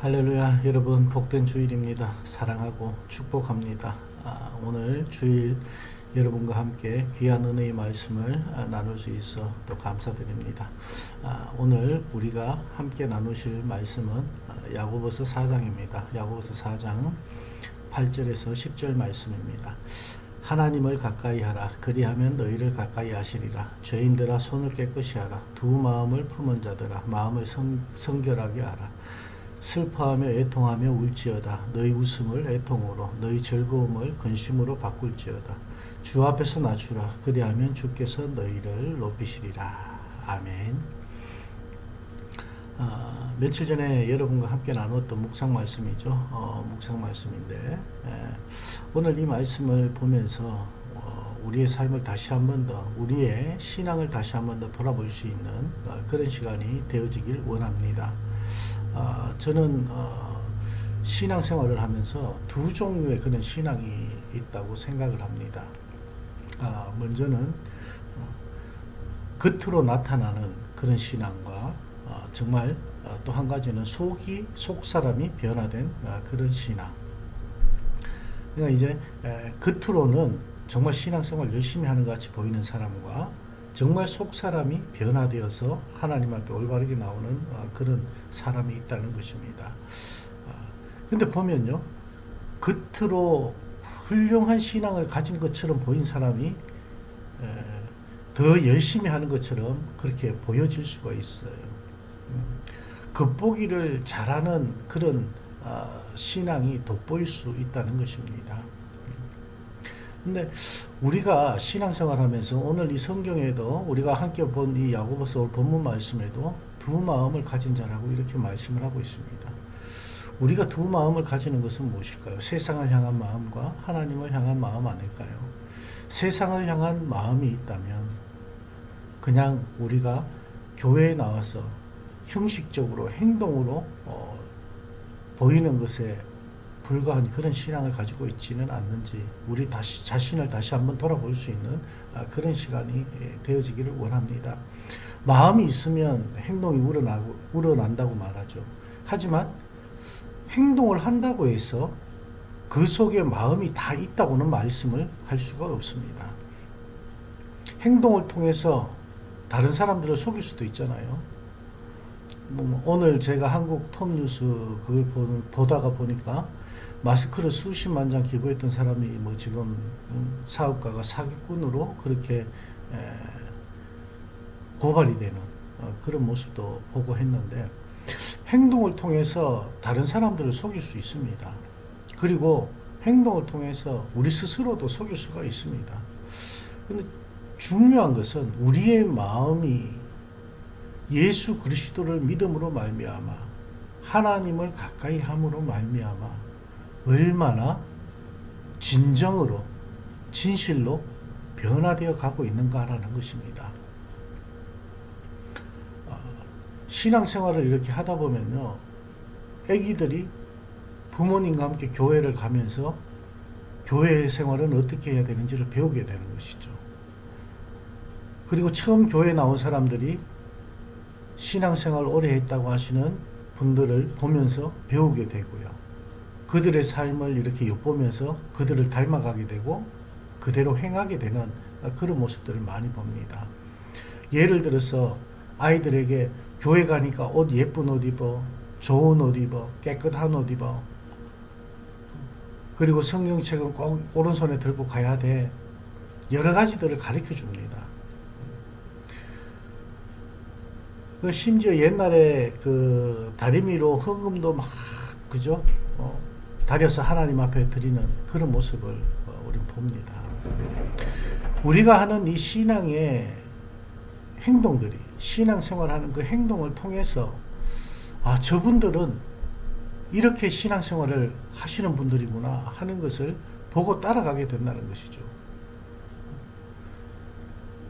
할렐루야. 여러분 복된 주일입니다. 사랑하고 축복합니다. 오늘 주일 여러분과 함께 귀한 은혜의 말씀을 나눌 수 있어 또 감사드립니다. 오늘 우리가 함께 나누실 말씀은 야고보서 4장입니다. 야고보서 4장 8절에서 10절 말씀입니다. 하나님을 가까이 하라. 그리하면 너희를 가까이 하시리라. 죄인들아 손을 깨끗이 하라. 두 마음을 품은 자들아 마음을 성결하게 하라. 슬퍼하며 애통하며 울지어다. 너희 웃음을 애통으로 너희 즐거움을 근심으로 바꿀지어다. 주 앞에서 낮추라. 그리하면 주께서 너희를 높이시리라. 아멘. 며칠 전에 여러분과 함께 나누었던 묵상 말씀이죠. 묵상 말씀인데 오늘 이 말씀을 보면서 우리의 삶을 다시 한 번 더, 우리의 신앙을 다시 한 번 더 돌아볼 수 있는 그런 시간이 되어지길 원합니다. 저는 신앙생활을 하면서 두 종류의 그런 신앙이 있다고 생각을 합니다. 먼저는 겉으로 나타나는 그런 신앙과 정말 또 한 가지는 속 사람이 변화된 그런 신앙. 그러니까 이제 겉으로는 정말 신앙생활 열심히 하는 것 같이 보이는 사람과 정말 속 사람이 변화되어서 하나님 앞에 올바르게 나오는 그런 사람이 있다는 것입니다. 근데 보면요, 겉으로 훌륭한 신앙을 가진 것처럼 보인 사람이 더 열심히 하는 것처럼 그렇게 보여질 수가 있어요. 겉보기를 잘하는 그런 신앙이 돋보일 수 있다는 것입니다. 근데 우리가 신앙생활 하면서 오늘 이 성경에도 우리가 함께 본 이 야고보서 본문 말씀에도 두 마음을 가진 자라고 이렇게 말씀을 하고 있습니다. 우리가 두 마음을 가지는 것은 무엇일까요? 세상을 향한 마음과 하나님을 향한 마음 아닐까요? 세상을 향한 마음이 있다면 그냥 우리가 교회에 나와서 형식적으로 행동으로 보이는 것에 불과한 그런 신앙을 가지고 있지는 않는지 우리 자신을 다시 한번 돌아볼 수 있는 그런 시간이 되어지기를 원합니다. 마음이 있으면 행동이 우러난다고 말하죠. 하지만 행동을 한다고 해서 그 속에 마음이 다 있다고는 말씀을 할 수가 없습니다. 행동을 통해서 다른 사람들을 속일 수도 있잖아요. 오늘 제가 한국 톱뉴스 그걸 보다가 보니까 마스크를 수십만 장 기부했던 사람이 지금 사업가가 사기꾼으로 그렇게 고발이 되는 그런 모습도 보고 했는데, 행동을 통해서 다른 사람들을 속일 수 있습니다. 그리고 행동을 통해서 우리 스스로도 속일 수가 있습니다. 근데 중요한 것은 우리의 마음이 예수 그리스도를 믿음으로 말미암아 하나님을 가까이 함으로 말미암아 얼마나 진정으로 진실로 변화되어 가고 있는가라는 것입니다. 신앙생활을 이렇게 하다 보면요, 아기들이 부모님과 함께 교회를 가면서 교회 생활은 어떻게 해야 되는지를 배우게 되는 것이죠. 그리고 처음 교회에 나온 사람들이 신앙생활 오래 했다고 하시는 분들을 보면서 배우게 되고요. 그들의 삶을 이렇게 엿보면서 그들을 닮아가게 되고 그대로 행하게 되는 그런 모습들을 많이 봅니다. 예를 들어서 아이들에게 교회 가니까 옷 예쁜 옷 입어, 좋은 옷 입어, 깨끗한 옷 입어, 그리고 성경책은 꼭 오른손에 들고 가야 돼, 여러 가지들을 가르쳐 줍니다. 심지어 옛날에 그 다리미로 헌금도 막 그죠? 다려서 하나님 앞에 드리는 그런 모습을 우리는 봅니다. 우리가 하는 이 신앙의 행동들이, 신앙생활하는 그 행동을 통해서 저분들은 이렇게 신앙생활을 하시는 분들이구나 하는 것을 보고 따라가게 된다는 것이죠.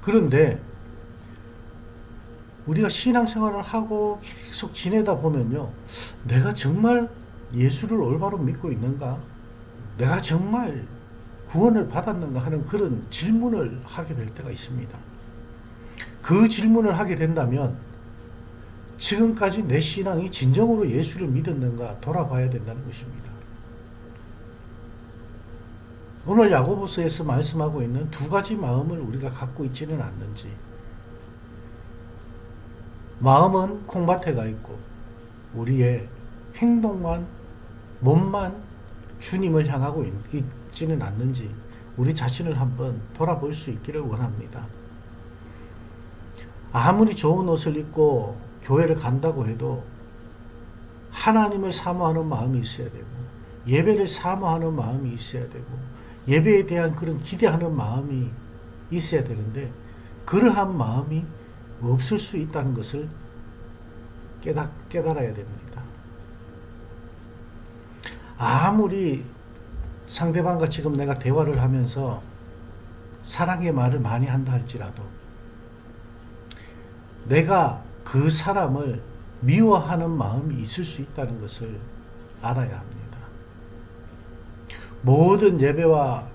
그런데 우리가 신앙생활을 하고 계속 지내다 보면요, 내가 정말 예수를 올바로 믿고 있는가? 내가 정말 구원을 받았는가 하는 그런 질문을 하게 될 때가 있습니다. 그 질문을 하게 된다면 지금까지 내 신앙이 진정으로 예수를 믿었는가 돌아봐야 된다는 것입니다. 오늘 야고보서에서 말씀하고 있는 두 가지 마음을 우리가 갖고 있지는 않는지, 마음은 콩밭에 가 있고 우리의 행동만, 몸만 주님을 향하고 있지는 않는지 우리 자신을 한번 돌아볼 수 있기를 원합니다. 아무리 좋은 옷을 입고 교회를 간다고 해도 하나님을 사모하는 마음이 있어야 되고, 예배를 사모하는 마음이 있어야 되고, 예배에 대한 그런 기대하는 마음이 있어야 되는데, 그러한 마음이 없을 수 있다는 것을 깨달아야 됩니다. 아무리 상대방과 지금 내가 대화를 하면서 사랑의 말을 많이 한다 할지라도 내가 그 사람을 미워하는 마음이 있을 수 있다는 것을 알아야 합니다. 모든 예배와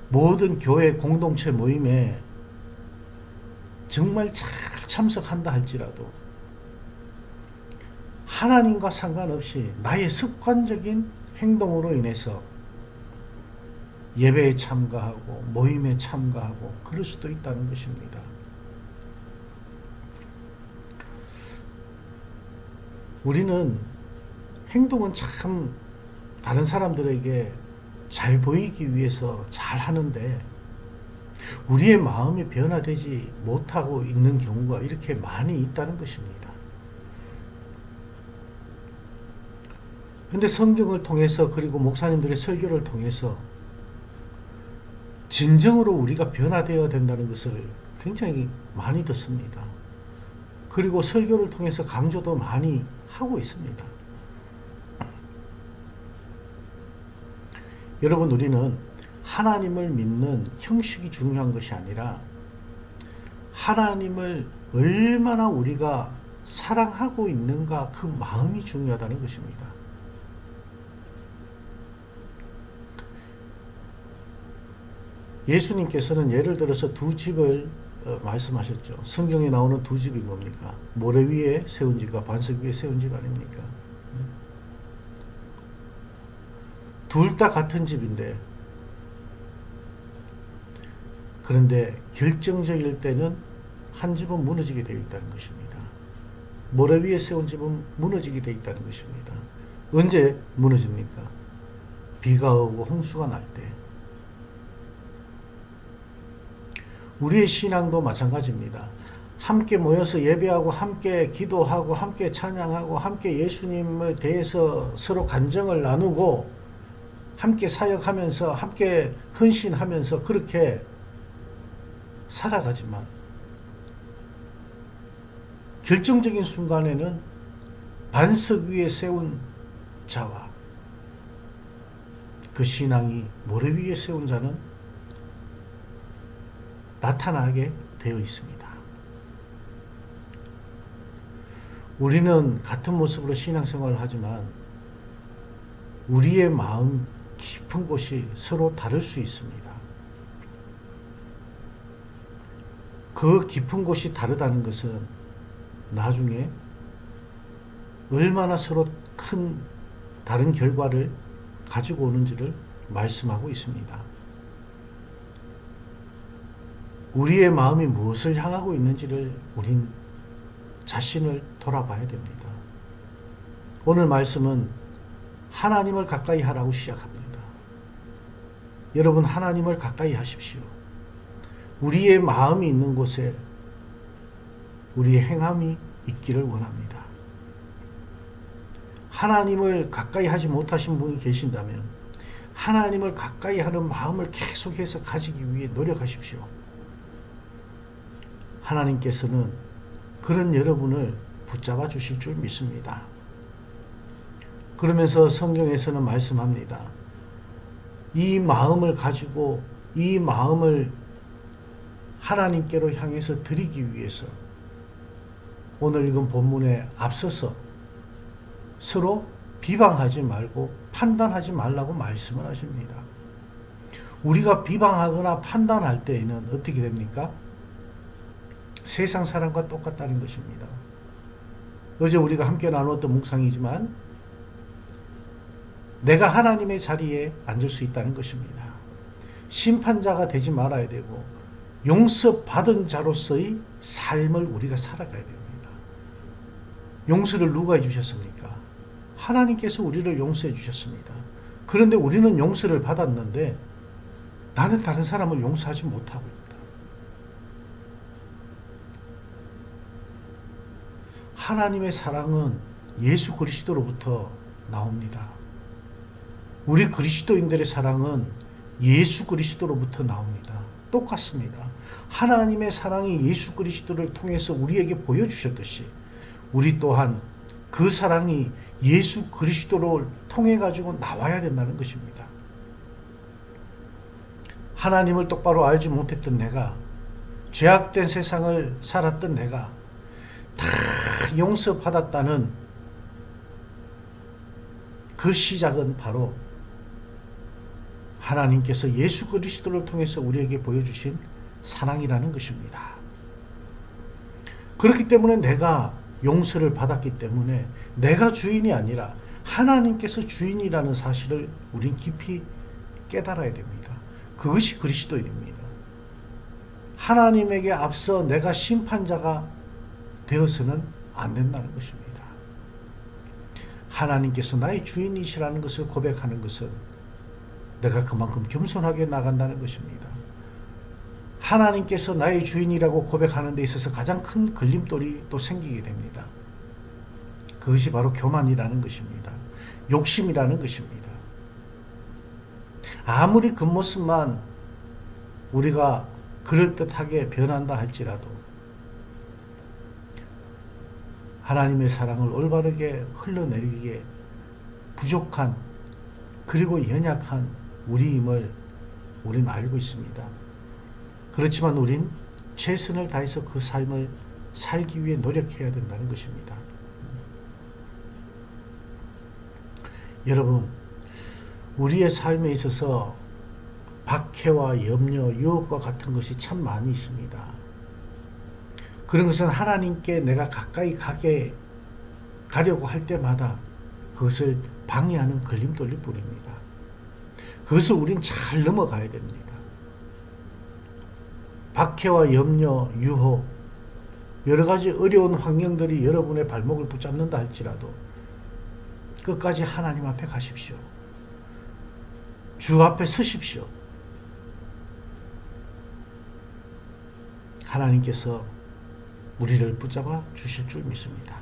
모든 교회 공동체 모임에 정말 잘 참석한다 할지라도 하나님과 상관없이 나의 습관적인 행동으로 인해서 예배에 참가하고 모임에 참가하고 그럴 수도 있다는 것입니다. 우리는 행동은 참 다른 사람들에게 잘 보이기 위해서 잘 하는데 우리의 마음이 변화되지 못하고 있는 경우가 이렇게 많이 있다는 것입니다. 그런데 성경을 통해서 그리고 목사님들의 설교를 통해서 진정으로 우리가 변화되어야 된다는 것을 굉장히 많이 듣습니다. 그리고 설교를 통해서 강조도 많이 하고 있습니다. 여러분, 우리는 하나님을 믿는 형식이 중요한 것이 아니라 하나님을 얼마나 우리가 사랑하고 있는가, 그 마음이 중요하다는 것입니다. 예수님께서는 예를 들어서 두 집을 말씀하셨죠. 성경에 나오는 두 집이 뭡니까? 모래 위에 세운 집과 반석 위에 세운 집 아닙니까? 둘 다 같은 집인데, 그런데 결정적일 때는 한 집은 무너지게 되어 있다는 것입니다. 모래 위에 세운 집은 무너지게 되어 있다는 것입니다. 언제 무너집니까? 비가 오고 홍수가 날 때. 우리의 신앙도 마찬가지입니다. 함께 모여서 예배하고 함께 기도하고 함께 찬양하고 함께 예수님에 대해서 서로 간증을 나누고 함께 사역하면서 함께 헌신하면서 그렇게 살아가지만 결정적인 순간에는 반석 위에 세운 자와 그 신앙이 모래 위에 세운 자는 나타나게 되어 있습니다. 우리는 같은 모습으로 신앙생활을 하지만 우리의 마음 깊은 곳이 서로 다를 수 있습니다. 그 깊은 곳이 다르다는 것은 나중에 얼마나 서로 큰 다른 결과를 가지고 오는지를 말씀하고 있습니다. 우리의 마음이 무엇을 향하고 있는지를 우린 자신을 돌아봐야 됩니다. 오늘 말씀은 하나님을 가까이 하라고 시작합니다. 여러분, 하나님을 가까이 하십시오. 우리의 마음이 있는 곳에 우리의 행함이 있기를 원합니다. 하나님을 가까이 하지 못하신 분이 계신다면 하나님을 가까이 하는 마음을 계속해서 가지기 위해 노력하십시오. 하나님께서는 그런 여러분을 붙잡아 주실 줄 믿습니다. 그러면서 성경에서는 말씀합니다. 이 마음을 가지고 이 마음을 하나님께로 향해서 드리기 위해서 오늘 읽은 본문에 앞서서 서로 비방하지 말고 판단하지 말라고 말씀을 하십니다. 우리가 비방하거나 판단할 때에는 어떻게 됩니까? 세상 사람과 똑같다는 것입니다. 어제 우리가 함께 나누었던 묵상이지만 내가 하나님의 자리에 앉을 수 있다는 것입니다. 심판자가 되지 말아야 되고 용서받은 자로서의 삶을 우리가 살아가야 됩니다. 용서를 누가 해주셨습니까? 하나님께서 우리를 용서해 주셨습니다. 그런데 우리는 용서를 받았는데 나는 다른 사람을 용서하지 못하고 있다. 하나님의 사랑은 예수 그리스도로부터 나옵니다. 우리 그리스도인들의 사랑은 예수 그리스도로부터 나옵니다. 똑같습니다. 하나님의 사랑이 예수 그리스도를 통해서 우리에게 보여주셨듯이 우리 또한 그 사랑이 예수 그리스도를 통해 가지고 나와야 된다는 것입니다. 하나님을 똑바로 알지 못했던 내가, 죄악된 세상을 살았던 내가 다 용서받았다는 그 시작은 바로 하나님께서 예수 그리스도를 통해서 우리에게 보여주신 사랑이라는 것입니다. 그렇기 때문에 내가 용서를 받았기 때문에 내가 주인이 아니라 하나님께서 주인이라는 사실을 우린 깊이 깨달아야 됩니다. 그것이 그리스도인입니다. 하나님에게 앞서 내가 심판자가 되어서는 안 된다는 것입니다. 하나님께서 나의 주인이시라는 것을 고백하는 것은 내가 그만큼 겸손하게 나간다는 것입니다. 하나님께서 나의 주인이라고 고백하는 데 있어서 가장 큰 걸림돌이 또 생기게 됩니다. 그것이 바로 교만이라는 것입니다. 욕심이라는 것입니다. 아무리 겉모습만 우리가 그럴듯하게 변한다 할지라도 하나님의 사랑을 올바르게 흘러내리기에 부족한 그리고 연약한 우리임을 우리는 알고 있습니다. 그렇지만 우린 최선을 다해서 그 삶을 살기 위해 노력해야 된다는 것입니다. 여러분, 우리의 삶에 있어서 박해와 염려, 유혹과 같은 것이 참 많이 있습니다. 그런 것은 하나님께 내가 가까이 가려고 할 때마다 그것을 방해하는 걸림돌일 뿐입니다. 그것을 우린 잘 넘어가야 됩니다. 박해와 염려, 유혹, 여러 가지 어려운 환경들이 여러분의 발목을 붙잡는다 할지라도 끝까지 하나님 앞에 가십시오. 주 앞에 서십시오. 하나님께서 우리를 붙잡아 주실 줄 믿습니다.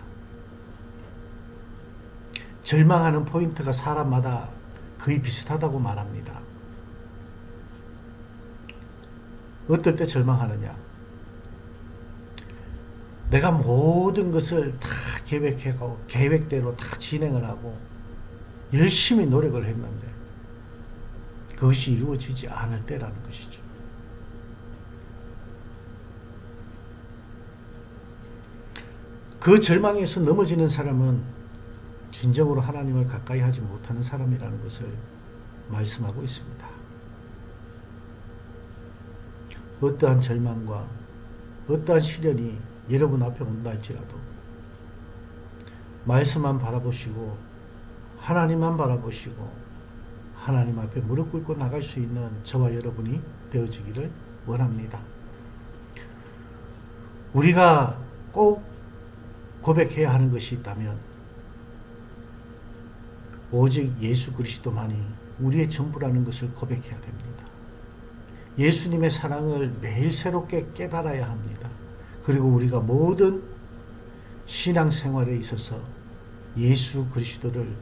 절망하는 포인트가 사람마다 거의 비슷하다고 말합니다. 어떨 때 절망하느냐? 내가 모든 것을 다 계획하고 계획대로 다 진행을 하고 열심히 노력을 했는데 그것이 이루어지지 않을 때라는 것이죠. 그 절망에서 넘어지는 사람은 진정으로 하나님을 가까이 하지 못하는 사람이라는 것을 말씀하고 있습니다. 어떠한 절망과 어떠한 시련이 여러분 앞에 온다 할지라도 말씀만 바라보시고 하나님만 바라보시고 하나님 앞에 무릎 꿇고 나갈 수 있는 저와 여러분이 되어지기를 원합니다. 우리가 꼭 고백해야 하는 것이 있다면 오직 예수 그리스도만이 우리의 전부라는 것을 고백해야 됩니다. 예수님의 사랑을 매일 새롭게 깨달아야 합니다. 그리고 우리가 모든 신앙생활에 있어서 예수 그리스도를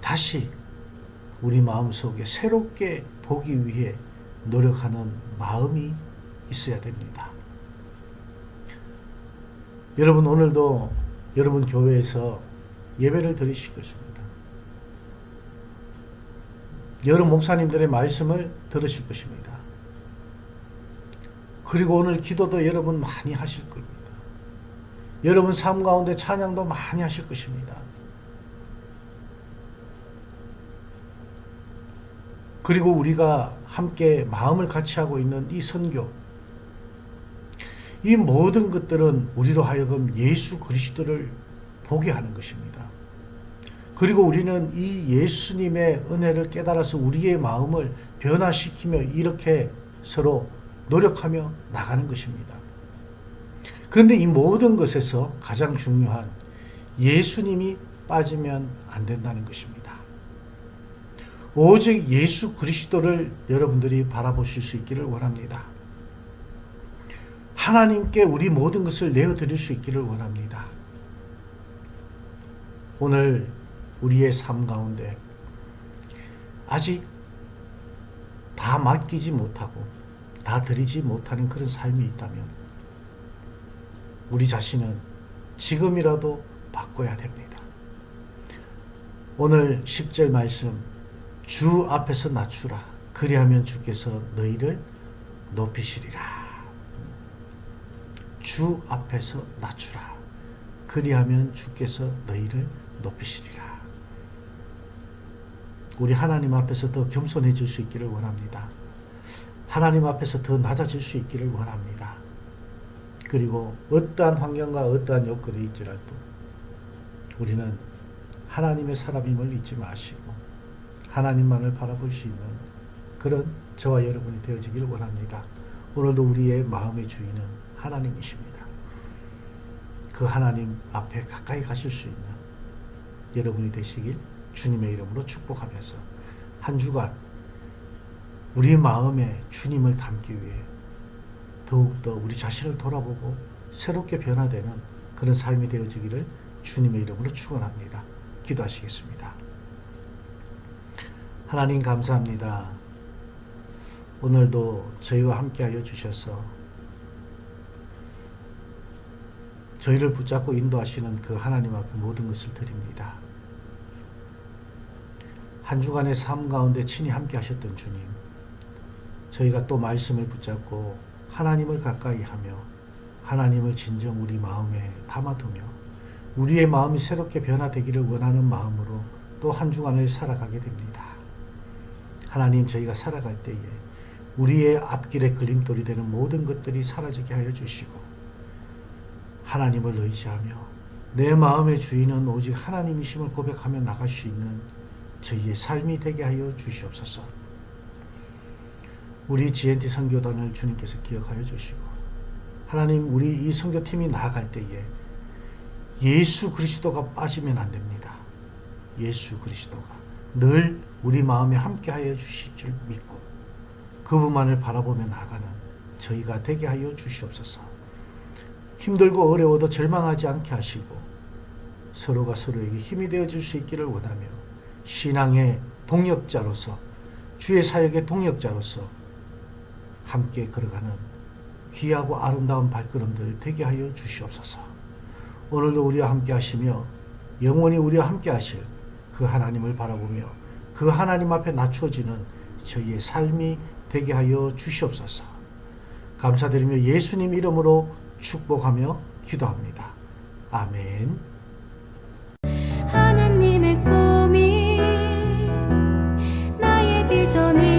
다시 우리 마음속에 새롭게 보기 위해 노력하는 마음이 있어야 됩니다. 여러분, 오늘도 여러분 교회에서 예배를 드리실 것입니다. 여러 목사님들의 말씀을 들으실 것입니다. 그리고 오늘 기도도 여러분 많이 하실 겁니다. 여러분 삶 가운데 찬양도 많이 하실 것입니다. 그리고 우리가 함께 마음을 같이 하고 있는 이 선교, 이 모든 것들은 우리로 하여금 예수 그리스도를 보게 하는 것입니다. 그리고 우리는 이 예수님의 은혜를 깨달아서 우리의 마음을 변화시키며 이렇게 서로 노력하며 나가는 것입니다. 그런데 이 모든 것에서 가장 중요한 예수님이 빠지면 안 된다는 것입니다. 오직 예수 그리스도를 여러분들이 바라보실 수 있기를 원합니다. 하나님께 우리 모든 것을 내어드릴 수 있기를 원합니다. 오늘 우리의 삶 가운데 아직 다 맡기지 못하고 다 드리지 못하는 그런 삶이 있다면 우리 자신은 지금이라도 바꿔야 됩니다. 오늘 10절 말씀, 주 앞에서 낮추라. 그리하면 주께서 너희를 높이시리라. 주 앞에서 낮추라. 그리하면 주께서 너희를 높이시리라. 우리 하나님 앞에서 더 겸손해질 수 있기를 원합니다. 하나님 앞에서 더 낮아질 수 있기를 원합니다. 그리고 어떠한 환경과 어떠한 여건이 있지라도 우리는 하나님의 사람임을 잊지 마시고 하나님만을 바라볼 수 있는 그런 저와 여러분이 되어지기를 원합니다. 오늘도 우리의 마음의 주인은 하나님이십니다. 그 하나님 앞에 가까이 가실 수 있는 여러분이 되시길 주님의 이름으로 축복하면서 한 주간 우리 마음에 주님을 담기 위해 더욱더 우리 자신을 돌아보고 새롭게 변화되는 그런 삶이 되어지기를 주님의 이름으로 축원합니다. 기도하시겠습니다. 하나님 감사합니다. 오늘도 저희와 함께하여 주셔서 저희를 붙잡고 인도하시는 그 하나님 앞에 모든 것을 드립니다. 한 주간의 삶 가운데 친히 함께 하셨던 주님, 저희가 또 말씀을 붙잡고 하나님을 가까이 하며 하나님을 진정 우리 마음에 담아두며 우리의 마음이 새롭게 변화되기를 원하는 마음으로 또 한 주간을 살아가게 됩니다. 하나님, 저희가 살아갈 때에 우리의 앞길에 걸림돌이 되는 모든 것들이 사라지게 하여 주시고 하나님을 의지하며 내 마음의 주인은 오직 하나님이심을 고백하며 나갈 수 있는 저희의 삶이 되게 하여 주시옵소서. 우리 GNT 선교단을 주님께서 기억하여 주시고 하나님, 우리 이 선교팀이 나아갈 때에 예수 그리스도가 빠지면 안 됩니다. 예수 그리스도가 늘 우리 마음에 함께하여 주실 줄 믿고 그분만을 바라보며 나아가는 저희가 되게 하여 주시옵소서. 힘들고 어려워도 절망하지 않게 하시고 서로가 서로에게 힘이 되어줄 수 있기를 원하며 신앙의 동역자로서 주의 사역의 동역자로서 함께 걸어가는 귀하고 아름다운 발걸음들 되게 하여 주시옵소서. 오늘도 우리와 함께 하시며 영원히 우리와 함께 하실 그 하나님을 바라보며 그 하나님 앞에 낮추어지는 저희의 삶이 되게 하여 주시옵소서. 감사드리며 예수님 이름으로 축복하며 기도합니다. 아멘. 하나님의 꿈이 나의 비전이